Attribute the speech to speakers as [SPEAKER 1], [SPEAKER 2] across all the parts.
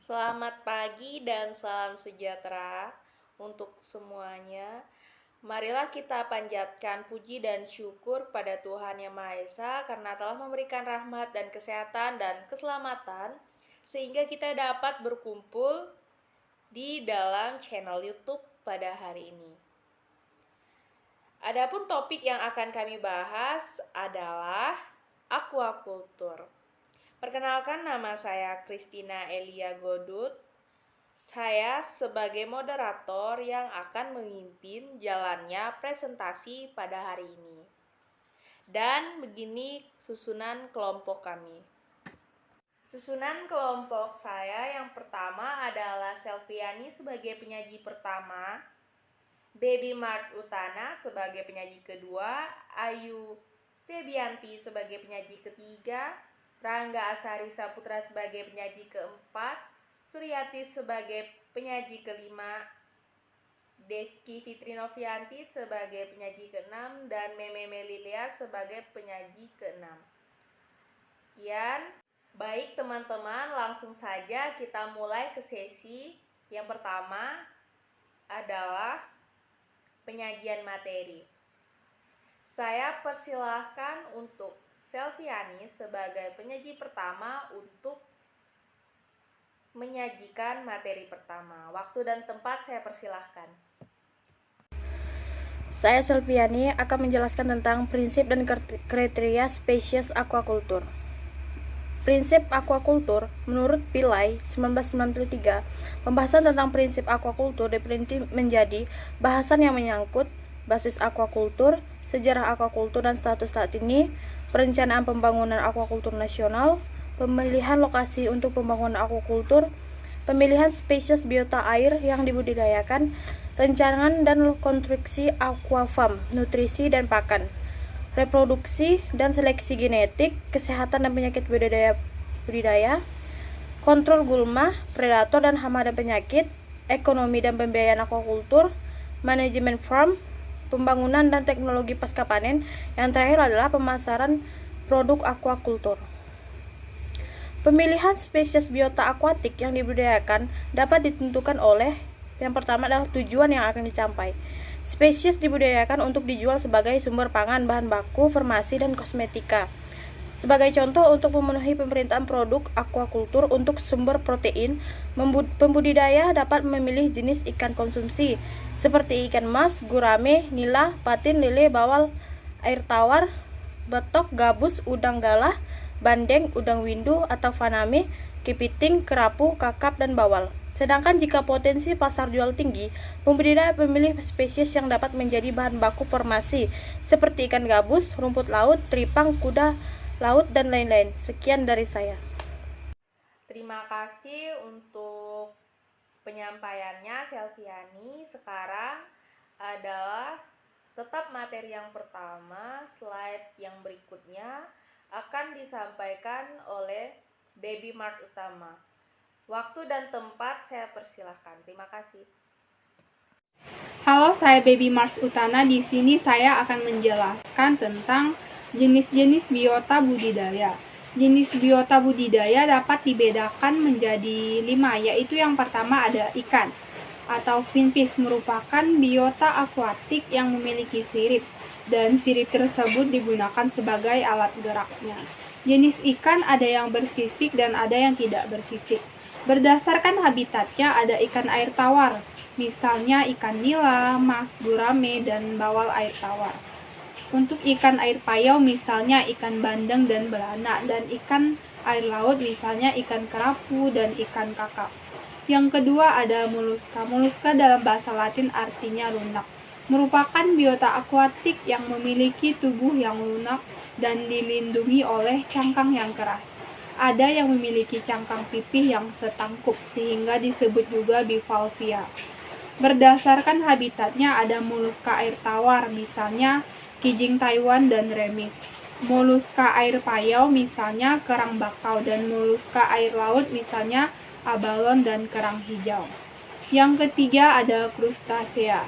[SPEAKER 1] Selamat pagi dan salam sejahtera untuk semuanya. Marilah kita panjatkan puji dan syukur pada Tuhan Yang Maha Esa karena telah memberikan rahmat dan kesehatan dan keselamatan sehingga kita dapat berkumpul di dalam channel YouTube pada hari ini. Adapun topik yang akan kami bahas adalah aquaculture. Perkenalkan, nama saya Christina Elia Godut. Saya sebagai moderator yang akan memimpin jalannya presentasi pada hari ini. Dan begini susunan kelompok kami. Susunan kelompok saya yang pertama adalah Selviani sebagai penyaji pertama, Baby Mart Utana sebagai penyaji kedua, Ayu Febianti sebagai penyaji ketiga, Rangga Asari Saputra sebagai penyaji keempat, Suryati sebagai penyaji kelima, Deski Fitri Novianti sebagai penyaji keenam, dan Meme Melilia sebagai penyaji keenam. Sekian, baik teman-teman, langsung saja kita mulai ke sesi yang pertama adalah penyajian materi. Saya persilahkan untuk Selviani sebagai penyaji pertama untuk menyajikan materi pertama. Waktu dan tempat saya persilahkan.
[SPEAKER 2] Saya Selviani akan menjelaskan tentang prinsip dan kriteria spesies aquaculture. Prinsip aquaculture menurut Pillay 1993, pembahasan tentang prinsip aquaculture definisi menjadi bahasan yang menyangkut basis aquaculture, sejarah aquaculture dan status saat ini, perencanaan pembangunan aquaculture nasional, pemilihan lokasi untuk pembangunan aquaculture, pemilihan spesies biota air yang dibudidayakan, rencangan dan konstruksi aquafarm, nutrisi dan pakan, reproduksi dan seleksi genetik, kesehatan dan penyakit budidaya, kontrol gulma, predator dan hama dan penyakit, ekonomi dan pembiayaan aquaculture, manajemen farm, pembangunan dan teknologi pasca panen. Yang terakhir adalah pemasaran produk aquaculture. Pemilihan spesies biota akuatik yang dibudidayakan dapat ditentukan oleh yang pertama adalah tujuan yang akan dicapai. Spesies dibudidayakan untuk dijual sebagai sumber pangan, bahan baku, farmasi, dan kosmetika. Sebagai contoh, untuk memenuhi pemerintahan produk aquaculture untuk sumber protein, pembudidaya dapat memilih jenis ikan konsumsi seperti ikan mas, gurame, nila, patin, lele, bawal, air tawar, betok, gabus, udang galah, bandeng, udang windu atau faname, kepiting, kerapu, kakap, dan bawal. Sedangkan jika potensi pasar jual tinggi, pembudidaya memilih spesies yang dapat menjadi bahan baku farmasi seperti ikan gabus, rumput laut, teripang, kuda laut, dan lain-lain. Sekian dari saya.
[SPEAKER 1] Terima kasih untuk penyampaiannya Selviani. Sekarang adalah tetap materi yang pertama. Slide yang berikutnya akan disampaikan oleh Baby Mart Utama. Waktu dan tempat saya persilahkan. Terima kasih.
[SPEAKER 3] Halo, saya Baby Mars Utana. Di sini saya akan menjelaskan tentang jenis-jenis biota budidaya. Jenis biota budidaya dapat dibedakan menjadi 5, yaitu yang pertama ada ikan atau finfish, merupakan biota akuatik yang memiliki sirip, dan sirip tersebut digunakan sebagai alat geraknya. Jenis ikan ada yang bersisik dan ada yang tidak bersisik. Berdasarkan habitatnya ada ikan air tawar, misalnya ikan nila, mas, gurame, dan bawal air tawar. Untuk ikan air payau misalnya ikan bandeng dan belana, dan ikan air laut misalnya ikan kerapu dan ikan kakap. Yang kedua ada moluska. Moluska dalam bahasa Latin artinya lunak. Merupakan biota akuatik yang memiliki tubuh yang lunak dan dilindungi oleh cangkang yang keras. Ada yang memiliki cangkang pipih yang setangkup sehingga disebut juga bivalvia. Berdasarkan habitatnya ada moluska air tawar, misalnya kijing Taiwan dan remis. Moluska air payau misalnya kerang bakau, dan moluska air laut misalnya abalon dan kerang hijau. Yang ketiga ada krustasea.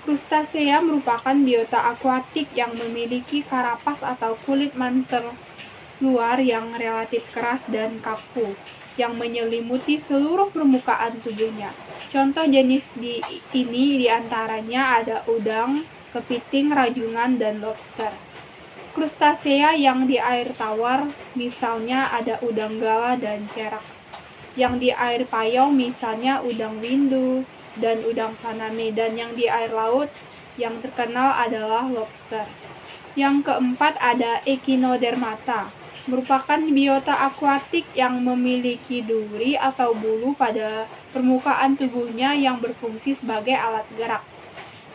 [SPEAKER 3] Krustasea merupakan biota akuatik yang memiliki karapas atau kulit mantel luar yang relatif keras dan kaku. yang menyelimuti seluruh permukaan tubuhnya. Contoh jenis ini diantaranya ada udang, kepiting, rajungan, dan lobster. Krustasea yang di air tawar misalnya ada udang gala dan ceraks. Yang di air payau misalnya udang windu dan udang faname, dan yang di air laut yang terkenal adalah lobster. Yang keempat ada Echinodermata, merupakan biota akuatik yang memiliki duri atau bulu pada permukaan tubuhnya yang berfungsi sebagai alat gerak.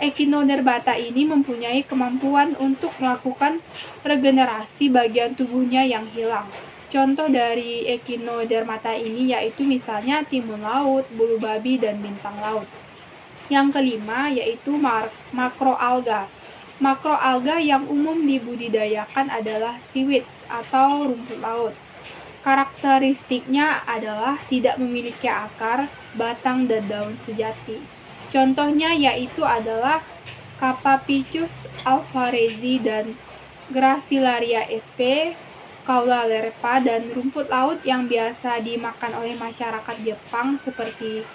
[SPEAKER 3] Echinodermata ini mempunyai kemampuan untuk melakukan regenerasi bagian tubuhnya yang hilang. Contoh dari Echinodermata ini yaitu misalnya timun laut, bulu babi, dan bintang laut. Yang kelima yaitu makroalga. Makroalga yang umum dibudidayakan adalah seaweeds atau rumput laut. Karakteristiknya adalah tidak memiliki akar, batang, dan daun sejati. Contohnya yaitu adalah Capapicus alvarezi dan Gracilaria sp, Cauda dan rumput laut yang biasa dimakan oleh masyarakat Jepang seperti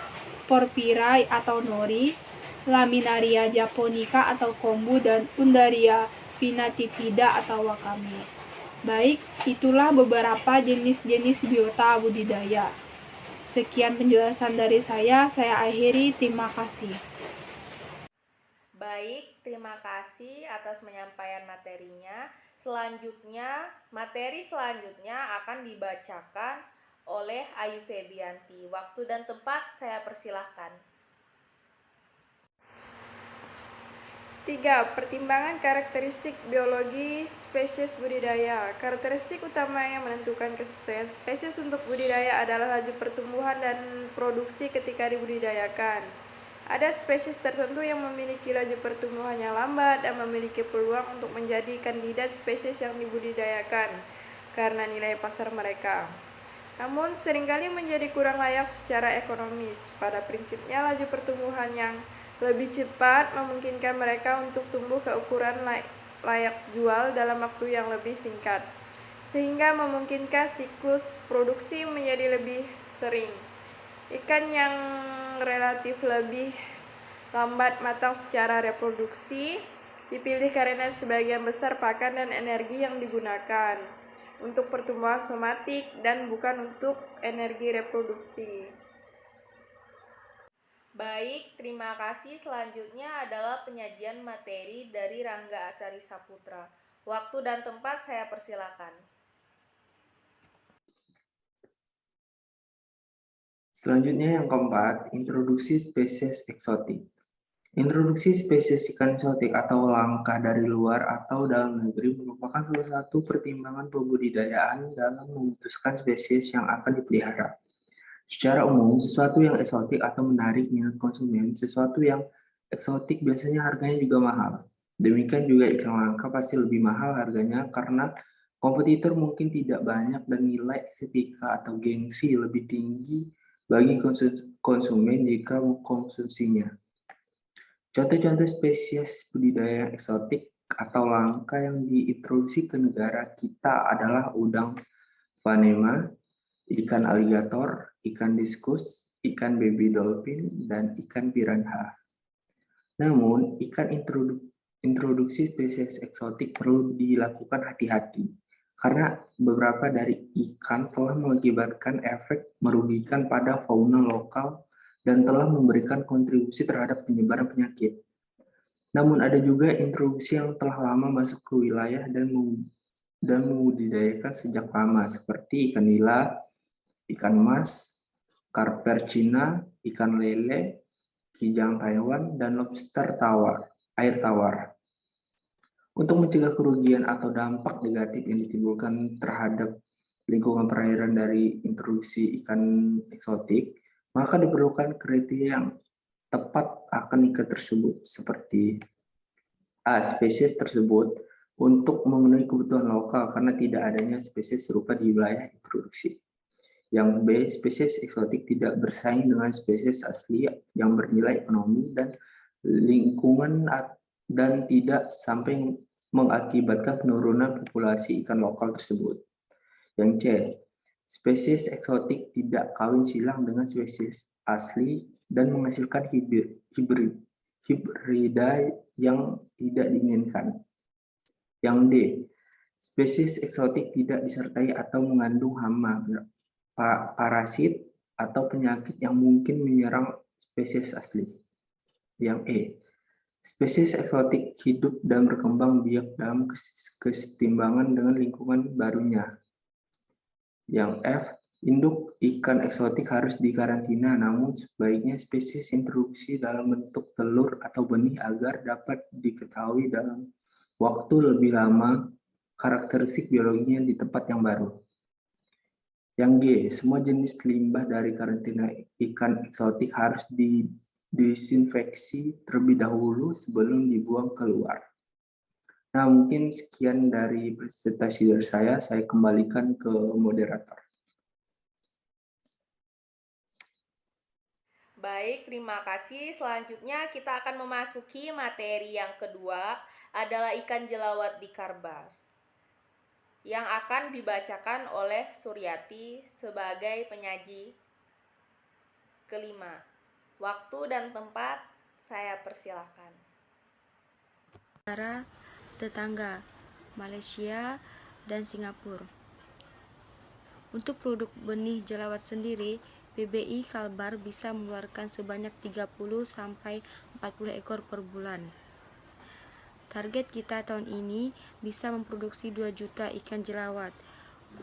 [SPEAKER 3] Porphyra atau nori, Laminaria japonica atau kombu, dan Undaria pinnatifida atau wakame. Baik, itulah beberapa jenis-jenis biota budidaya. Sekian penjelasan dari saya akhiri, terima kasih.
[SPEAKER 1] Baik, terima kasih atas penyampaian materinya. Materi selanjutnya akan dibacakan oleh Ayu Febianti. Waktu dan tempat saya persilahkan.
[SPEAKER 2] 3. Pertimbangan karakteristik biologi spesies budidaya. Karakteristik utama yang menentukan kesesuaian spesies untuk budidaya adalah laju pertumbuhan dan produksi ketika dibudidayakan. Ada spesies tertentu yang memiliki laju pertumbuhan yang lambat dan memiliki peluang untuk menjadi kandidat spesies yang dibudidayakan karena nilai pasar mereka. Namun, seringkali menjadi kurang layak secara ekonomis. Pada prinsipnya, laju pertumbuhan yang lebih cepat memungkinkan mereka untuk tumbuh ke ukuran layak jual dalam waktu yang lebih singkat, sehingga memungkinkan siklus produksi menjadi lebih sering. Ikan yang relatif lebih lambat matang secara reproduksi dipilih karena sebagian besar pakan dan energi yang digunakan untuk pertumbuhan somatik dan bukan untuk energi reproduksi.
[SPEAKER 1] Baik, terima kasih. Selanjutnya adalah penyajian materi dari Rangga Asari Saputra. Waktu dan tempat saya persilakan.
[SPEAKER 4] Selanjutnya yang keempat, introduksi spesies eksotik. Introduksi spesies ikan eksotik atau langka dari luar atau dalam negeri merupakan salah satu pertimbangan pembudidayaan dalam memutuskan spesies yang akan dipelihara. Secara umum, sesuatu yang eksotik atau menarik minat konsumen, sesuatu yang eksotik biasanya harganya juga mahal. Demikian juga ikan langka pasti lebih mahal harganya karena kompetitor mungkin tidak banyak dan nilai estetika atau gengsi lebih tinggi bagi konsumen jika mengkonsumsinya. Contoh-contoh spesies budidaya eksotik atau langka yang diintroduksi ke negara kita adalah udang Panema, ikan aligator, ikan diskus, ikan baby dolphin, dan ikan piranha. Namun, introduksi spesies eksotik perlu dilakukan hati-hati, karena beberapa dari ikan telah mengakibatkan efek merugikan pada fauna lokal dan telah memberikan kontribusi terhadap penyebaran penyakit. Namun ada juga introduksi yang telah lama masuk ke wilayah dan membudidayakan sejak lama, seperti ikan nila, ikan mas, karper Cina, ikan lele, kijang Taiwan, dan lobster air tawar. Untuk mencegah kerugian atau dampak negatif yang ditimbulkan terhadap lingkungan perairan dari introduksi ikan eksotik, maka diperlukan kriteria yang tepat akan ikan tersebut, seperti A. Spesies tersebut untuk memenuhi kebutuhan lokal karena tidak adanya spesies serupa di wilayah introduksi. Yang B. Spesies eksotik tidak bersaing dengan spesies asli yang bernilai ekonomi dan lingkungan dan tidak sampai mengakibatkan penurunan populasi ikan lokal tersebut. Yang C. Spesies eksotik tidak kawin silang dengan spesies asli dan menghasilkan hibrida yang tidak diinginkan. Yang D. Spesies eksotik tidak disertai atau mengandung hama, parasit, atau penyakit yang mungkin menyerang spesies asli. Yang E. Spesies eksotik hidup dan berkembang biak dalam kesetimbangan dengan lingkungan barunya. Yang F. Induk ikan eksotik harus dikarantina, namun sebaiknya spesies introduksi dalam bentuk telur atau benih agar dapat diketahui dalam waktu lebih lama karakteristik biologinya di tempat yang baru. Yang G. Semua jenis limbah dari karantina ikan eksotik harus didesinfeksi terlebih dahulu sebelum dibuang keluar. Nah, mungkin sekian dari presentasi dari saya kembalikan ke moderator.
[SPEAKER 1] Baik, terima kasih. Selanjutnya kita akan memasuki materi yang kedua, adalah ikan jelawat di Karbar, yang akan dibacakan oleh Suryati sebagai penyaji. Kelima, waktu dan tempat saya persilahkan.
[SPEAKER 5] Negara tetangga, Malaysia dan Singapura. Untuk produk benih jelawat sendiri, PBI Kalbar bisa mengeluarkan sebanyak 30-40 ekor per bulan. Target kita tahun ini bisa memproduksi 2 juta ikan jelawat,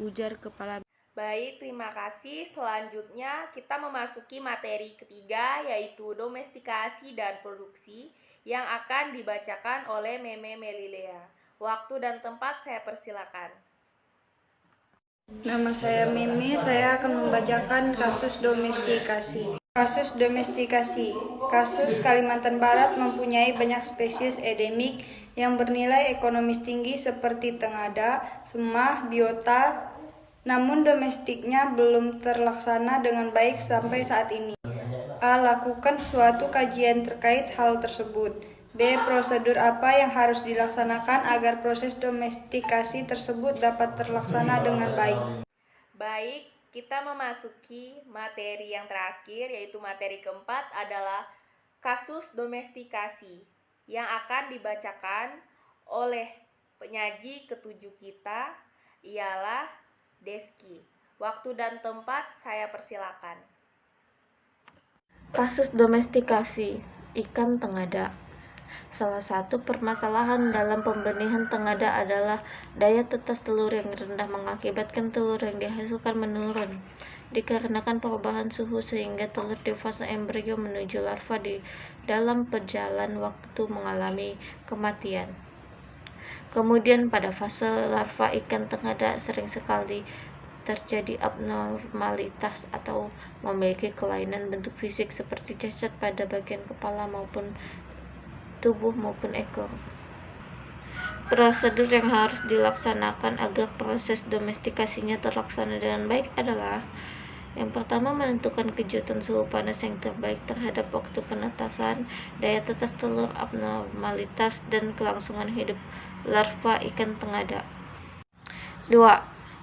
[SPEAKER 5] ujar Kepala.
[SPEAKER 1] Baik, terima kasih. Selanjutnya kita memasuki materi ketiga, yaitu domestikasi dan produksi, yang akan dibacakan oleh Meme Melilea. Waktu dan tempat saya persilakan.
[SPEAKER 2] Nama saya Mimi, saya akan membacakan kasus domestikasi. Kasus domestikasi. Kasus Kalimantan Barat mempunyai banyak spesies endemik yang bernilai ekonomis tinggi seperti tengada, semah, biota, namun domestiknya belum terlaksana dengan baik sampai saat ini. A. Lakukan suatu kajian terkait hal tersebut. B. Prosedur apa yang harus dilaksanakan agar proses domestikasi tersebut dapat terlaksana dengan baik?
[SPEAKER 1] Baik, kita memasuki materi yang terakhir, yaitu materi keempat adalah kasus domestikasi, yang akan dibacakan oleh penyaji ketujuh kita, ialah Deski. Waktu dan tempat saya persilakan.
[SPEAKER 6] Kasus domestikasi ikan tengada. Salah satu permasalahan dalam pembenihan tengada adalah daya tetas telur yang rendah mengakibatkan telur yang dihasilkan menurun dikarenakan perubahan suhu sehingga telur di fase embrio menuju larva di dalam perjalanan waktu mengalami kematian. Kemudian pada fase larva ikan tengada sering sekali terjadi abnormalitas atau memiliki kelainan bentuk fisik seperti cacat pada bagian kepala maupun tubuh maupun ekor. Prosedur yang harus dilaksanakan agar proses domestikasinya terlaksana dengan baik adalah: yang pertama, menentukan kejutan suhu panas yang terbaik terhadap waktu penetasan, daya tetas telur, abnormalitas, dan kelangsungan hidup larva ikan tengada. 2.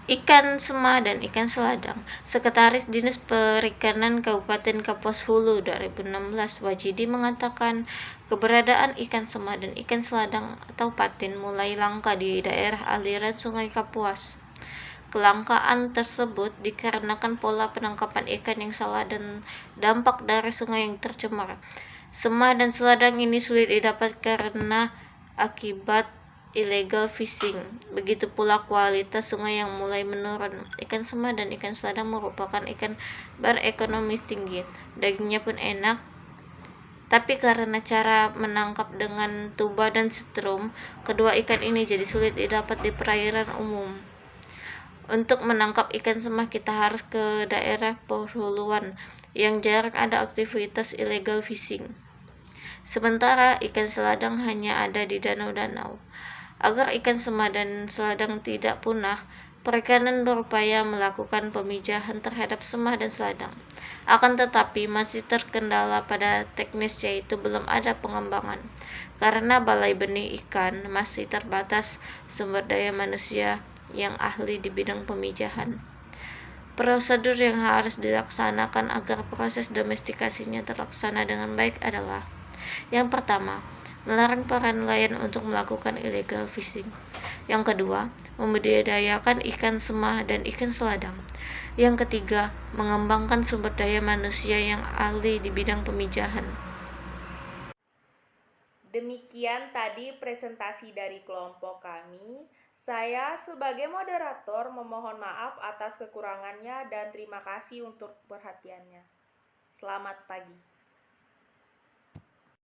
[SPEAKER 6] Ikan semah dan ikan seladang. Sekretaris Dinas Perikanan Kabupaten Kapuas Hulu 2016 Wajidi mengatakan keberadaan ikan semah dan ikan seladang atau patin mulai langka di daerah aliran Sungai Kapuas. Kelangkaan tersebut dikarenakan pola penangkapan ikan yang salah dan dampak dari sungai yang tercemar. Semah dan seladang ini sulit didapat karena akibat illegal fishing. Begitu pula kualitas sungai yang mulai menurun. Ikan semah dan ikan seladang merupakan ikan berekonomis tinggi. Dagingnya pun enak, tapi karena cara menangkap dengan tuba dan setrum, kedua ikan ini jadi sulit didapat di perairan umum. Untuk menangkap ikan semah kita harus ke daerah perhuluan yang jarang ada aktivitas illegal fishing. Sementara ikan seladang hanya ada di danau-danau. Agar ikan semah dan seladang tidak punah, perikanan berupaya melakukan pemijahan terhadap semah dan seladang. Akan tetapi masih terkendala pada teknis, yaitu belum ada pengembangan. Karena Balai Benih Ikan masih terbatas sumber daya manusia yang ahli di bidang pemijahan. Prosedur yang harus dilaksanakan agar proses domestikasinya terlaksana dengan baik adalah: yang pertama, melarang para nelayan untuk melakukan illegal fishing. Yang kedua, membudidayakan ikan semah dan ikan seladang. Yang ketiga, mengembangkan sumber daya manusia yang ahli di bidang pemijahan.
[SPEAKER 1] Demikian tadi presentasi dari kelompok kami. Saya sebagai moderator memohon maaf atas kekurangannya dan terima kasih untuk perhatiannya. Selamat pagi.